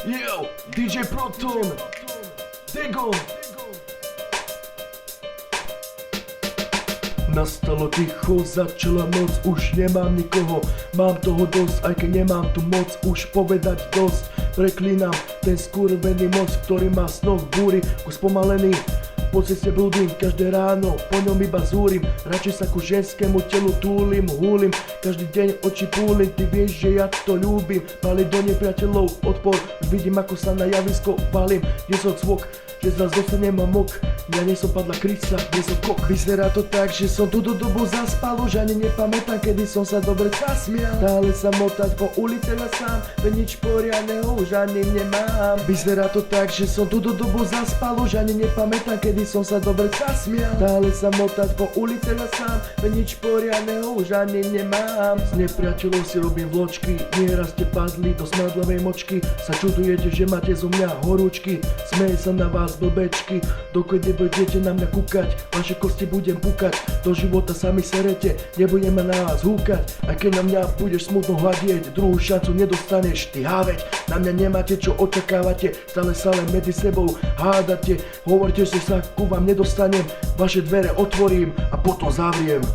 Yo, DJ Proton, Dego. Nastalo ticho, začala noc, už nemám nikoho. Mám toho dosť, aj keď nemám tu moc už povedať dosť. Preklínam ten skurvený moc, ktorý má snoh búry, už spomalený. Po ceste blúdim, každé ráno, po ňom iba zúrim. Radšej sa ku ženskému telu túlim, húlim. Každý deň oči púlim, ty vieš, že ja to ľúbim. Paliť do nepriateľov odpor, už vidím, ako sa na javisko valím. Nie som cvok, že zraz dostanem amok. Ja nie som padla krysa, nie som kok. Vyzerá to tak, že som tú dobu zaspal, už ani nepamätám, kedy som sa dobre zasmial. Dále sa motať po ulici ja sám, veď nič poriadneho už ani nemám. Vyzerá to tak, že som tú dobu zaspal, už ani nepamätám, kedy som sa dobre zasmial. Dále sa motať po ulici ja sám, veď nič poriadneho už ani nemám. Z nepriateľov si robím vločky, nieraz ste padli do smradlavej močky. Sa čudujete, že máte zo mňa horúčky, smeje sa na vás blbečky. Dokedy budete na mňa kúkať, vaše kosti budem púkať. Do života sami serete, nebudeme na vás húkať. A keď na mňa budeš smutno hľadieť, druhú šancu nedostaneš, ty háveť. Na mňa nemáte čo očakávate, stále sa len medzi sebou hádate. Hovorte, že sa ku vám nedostanem, vaše dvere otvorím a potom zavriem.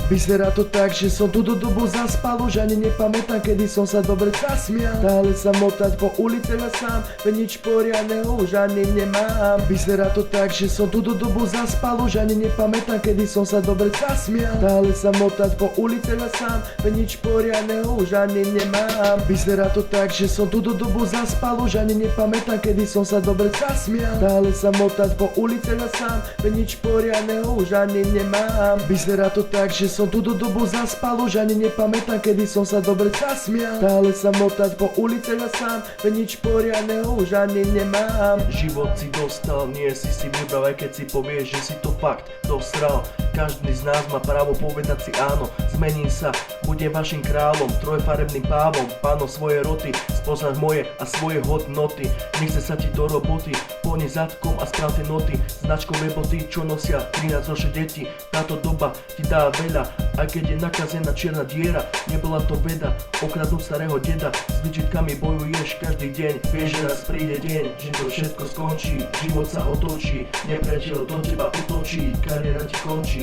Vyzerá to tak, že som tú dobu zaspal, už ani nepamätám, kedy som sa dobre zasmial. Dále sa motať po ulici ja sám, veď nič poriadneho už ani nemám. Vyzerá to tak, že som tú dobu zaspal, už ani nepamätám, kedy som sa dobre zasmial. Dále sa motať po ulici ja sám, veď nič poriadneho už ani nemám. Vyzerá to tak, že som tú dobu zaspal, už ani nepamätám, kedy som sa dobre zasmial. Dále sa motať po ulici ja sám, veď nič poriadneho už ani nemám. Vyzerá to tak, že som tú dobu zaspal, už ani nepamätám, kedy som sa dobre zasmial. Dále sa motať po ulici ja sám, veď nič poriadneho už ani nemám. Život si dostal, nie si vybral, aj keď si povieš, že si to fakt dosral. Každý z nás má právo povedať si áno, zmením sa, budem vašim kráľom, trojfarebným pávom, pánom svoje roty, spoznať moje a svoje hodnoty. Nechce sa ti do roboty, poň zadkom a správte noty, značkové boty, čo nosia 13-ročné deti. Táto doba ti dá veľa, aj keď je nakazená čierna diera. Nebola to veda, okradnúť starého deda, s výčitkami bojuješ každý deň. Vieš, že raz príde deň, že to všetko skončí, život sa otočí, nepriateľ do teba útočí, kariéra ti končí.